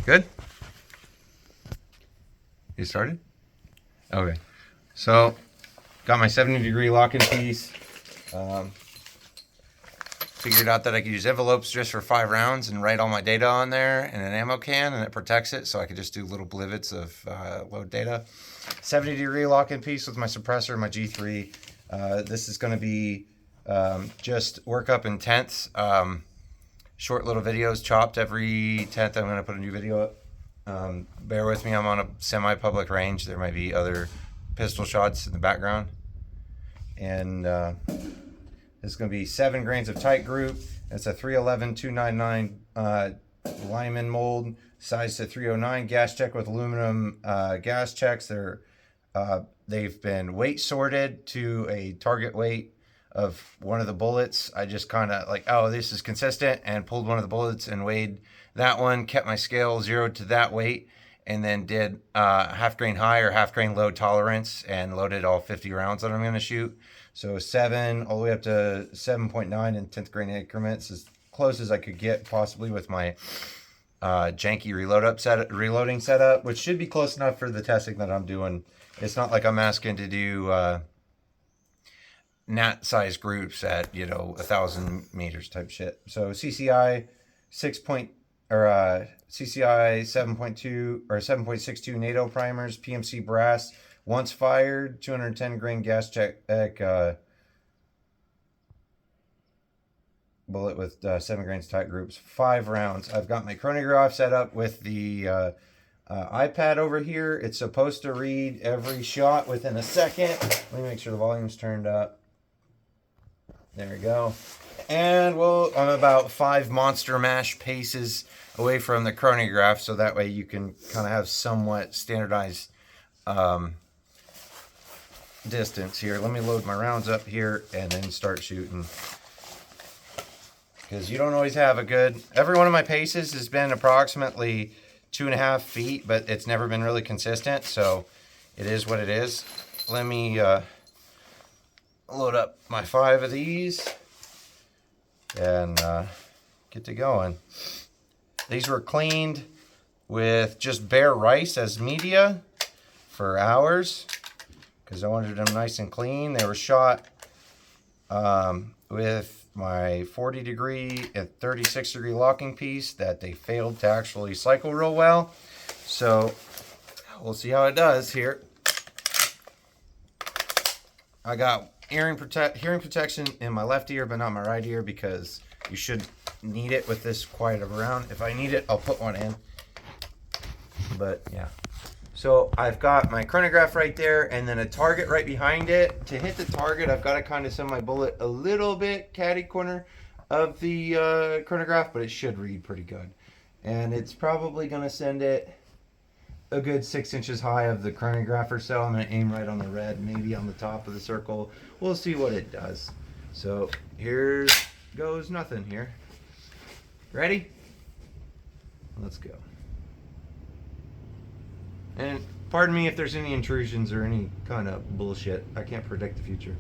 Good? You started? Okay. So, got my 70-degree lock-in piece. Figured out that I could use envelopes just for 5 rounds and write all my data on there in an ammo can, and it protects it, so I could just do little blivets of load data. 70-degree lock-in piece with my suppressor, my G3. This is going to be just work up in tenths. Short little videos, chopped every 10th. I'm going to put a new video up. Bear with me, I'm on a semi-public range. There might be other pistol shots in the background. And it's going to be 7 grains of titegroup. It's a 311-299 Lyman mold, size to 309. Gas check with aluminum gas checks. They've been weight sorted to a target weight of one of the bullets. I just kind of like, oh, this is consistent, and pulled one of the bullets and weighed that one, kept my scale zeroed to that weight, and then did half grain high or half grain low tolerance and loaded all 50 rounds that I'm going to shoot. So 7 all the way up to 7.9 in 10th grain increments, as close as I could get possibly with my janky reloading setup, which should be close enough for the testing that I'm doing. It's not like I'm asking to do nat size groups at 1,000 meters type shit. So CCI 7.2 or 7.62 NATO primers, PMC brass, once fired, 210 grain gas check bullet with 7 grains tight groups, 5 rounds. I've got my chronograph set up with the iPad over here. It's supposed to read every shot within a second. Let me make sure the volume's turned up. There we go. And well, I'm about 5 monster mash paces away from the chronograph, so that way you can kind of have somewhat standardized distance here. Let me load my rounds up here and then start shooting, because you don't always have a good... Every one of my paces has been approximately 2.5 feet, but it's never been really consistent, so it is what it is. Let me load up my 5 of these and get to going. These were cleaned with just bare rice as media for hours because I wanted them nice and clean. They were shot with my 40 degree and 36 degree locking piece that they failed to actually cycle real well. So we'll see how it does here. I got hearing protection in my left ear, but not my right ear, because you should need it with this quiet of a round. If I need it, I'll put one in. But yeah. So I've got my chronograph right there, and then a target right behind it. To hit the target, I've got to kind of send my bullet a little bit catty corner of the chronograph, but it should read pretty good. And it's probably going to send it a good 6 inches high of the chronograph or so. I'm going to aim right on the red, maybe on the top of the circle. We'll see what it does. So here goes nothing here. Ready? Let's go. And pardon me if there's any intrusions or any kind of bullshit. I can't predict the future.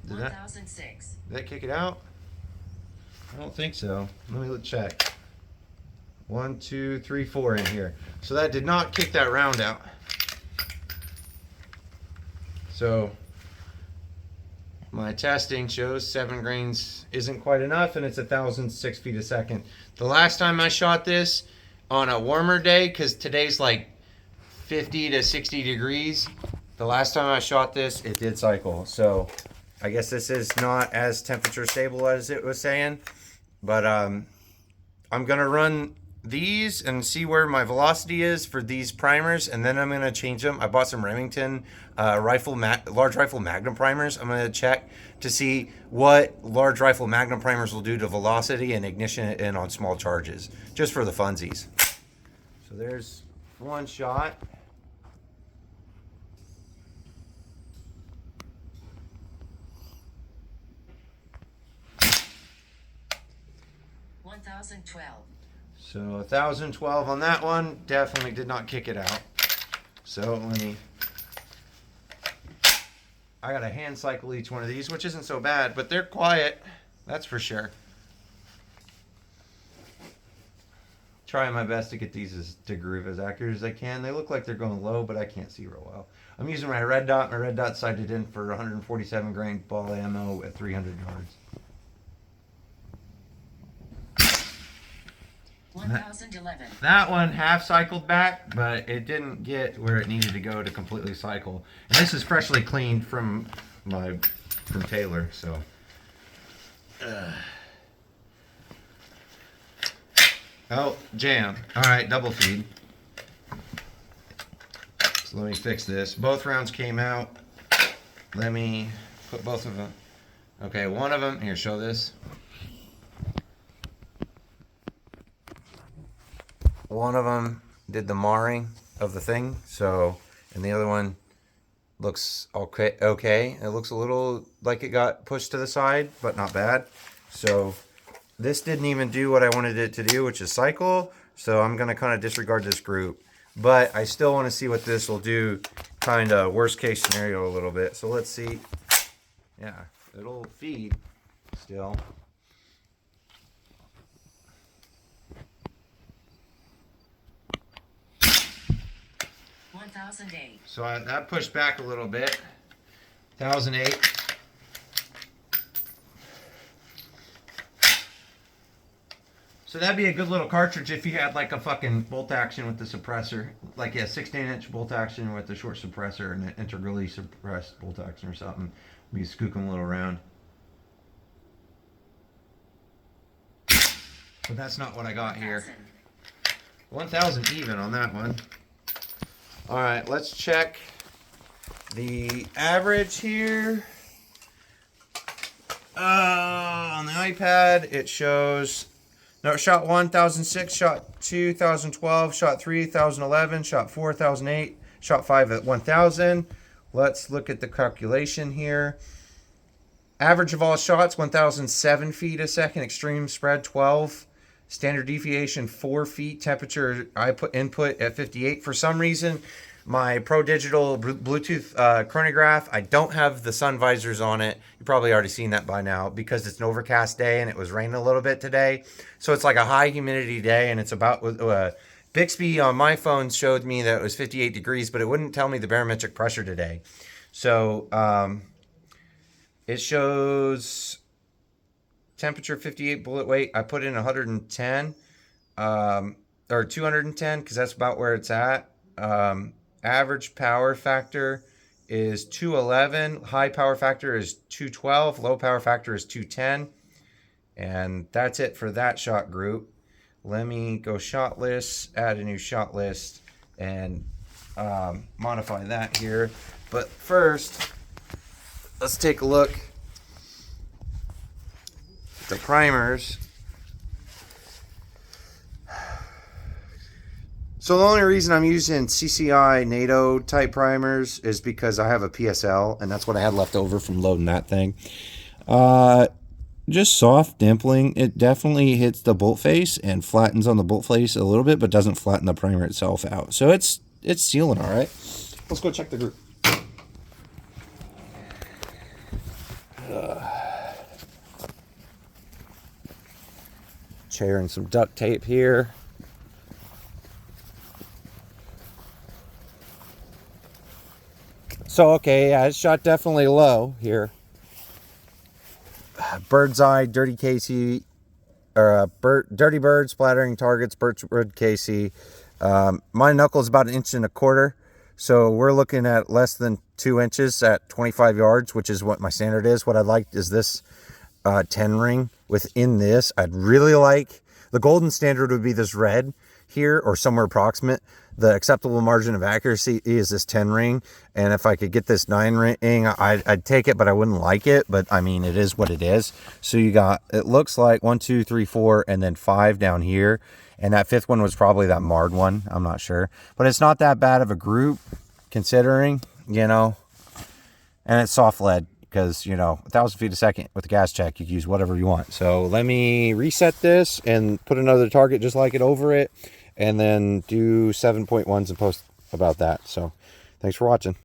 Did that kick it out? I don't think so. Let me check. 1, 2, 3, 4 in here. So that did not kick that round out. So my testing shows 7 grains isn't quite enough, and it's 1,006 feet a second. The last time I shot this on a warmer day, because today's like 50 to 60 degrees, the last time I shot this, it did cycle. So I guess this is not as temperature stable as it was saying, but I'm gonna run these and see where my velocity is for these primers, and then I'm gonna change them. I bought some Remington large rifle Magnum primers. I'm gonna check to see what large rifle Magnum primers will do to velocity and ignition it in on small charges, just for the funsies. So there's one shot. So 1,012 on that one. Definitely did not kick it out. So let me I got to hand cycle each one of these, which isn't so bad, but they're quiet. That's for sure. Trying my best to get these to groove as accurate as I can. They look like they're going low, but I can't see real well. I'm using my red dot. My red dot sighted in for 147 grain ball ammo at 300 yards. 1011. That one half cycled back, but it didn't get where it needed to go to completely cycle. And this is freshly cleaned from Taylor, so. Oh, jam. All right, double feed. So let me fix this. Both rounds came out. Let me put both of them. Okay, one of them, here, show this. One of them did the marring of the thing, so, and the other one looks okay. It looks a little like it got pushed to the side, but not bad. So this didn't even do what I wanted it to do, which is cycle. So I'm going to kind of disregard this group, but I still want to see what this will do, kind of worst case scenario a little bit. So let's see. Yeah, it'll feed still. So that pushed back a little bit. 1008. So that'd be a good little cartridge if you had like a fucking bolt action with the suppressor. Like a 16-inch bolt action with a short suppressor and an integrally suppressed bolt action or something. Maybe scoop them a little around. But that's not what I got here. 1000 even on that one. All right, let's check the average here. On the iPad, it shows, no, shot 1, 1006, shot 2, 1012, shot 3, 1011, shot 4, 1008, shot 5 at 1000. Let's look at the calculation here. Average of all shots, 1007 feet a second, extreme spread 12. Standard deviation 4 feet. Temperature I put input at 58. For some reason, my Pro Digital Bluetooth chronograph, I don't have the sun visors on it. You've probably already seen that by now because it's an overcast day and it was raining a little bit today. So it's like a high humidity day, and it's about Bixby on my phone showed me that it was 58 degrees, but it wouldn't tell me the barometric pressure today. So it shows temperature 58, bullet weight. I put in 110 or 210 because that's about where it's at. Average power factor is 211. High power factor is 212. Low power factor is 210. And that's it for that shot group. Let me go shot list, add a new shot list, and modify that here. But first, let's take a look. The primers. So the only reason I'm using CCI NATO type primers is because I have a PSL, and that's what I had left over from loading that thing. Just soft dimpling. It definitely hits the bolt face and flattens on the bolt face a little bit, but doesn't flatten the primer itself out. So it's sealing all right. Let's go check the group. Chair and some duct tape here. So okay, yeah, it shot definitely low here. Bird's eye, dirty Casey, or dirty bird splattering targets, bird Casey. My knuckle is about 1.25 inches, so we're looking at less than 2 inches at 25 yards, which is what my standard is. What I'd like is this 10 ring within this. I'd really like, the golden standard would be this red here or somewhere approximate. The acceptable margin of accuracy is this 10 ring, and if I could get this 9 ring, I'd take it, but I wouldn't like it. But I mean, it is what it is. So you got, it looks like 1, 2, 3, 4, and then 5 down here, and that 5th one was probably that marred one. I'm not sure, but it's not that bad of a group considering, you know, and it's soft lead. Because, you know, 1,000 feet a second with the gas check, you can use whatever you want. So let me reset this and put another target just like it over it, and then do 7.1s and post about that. So thanks for watching.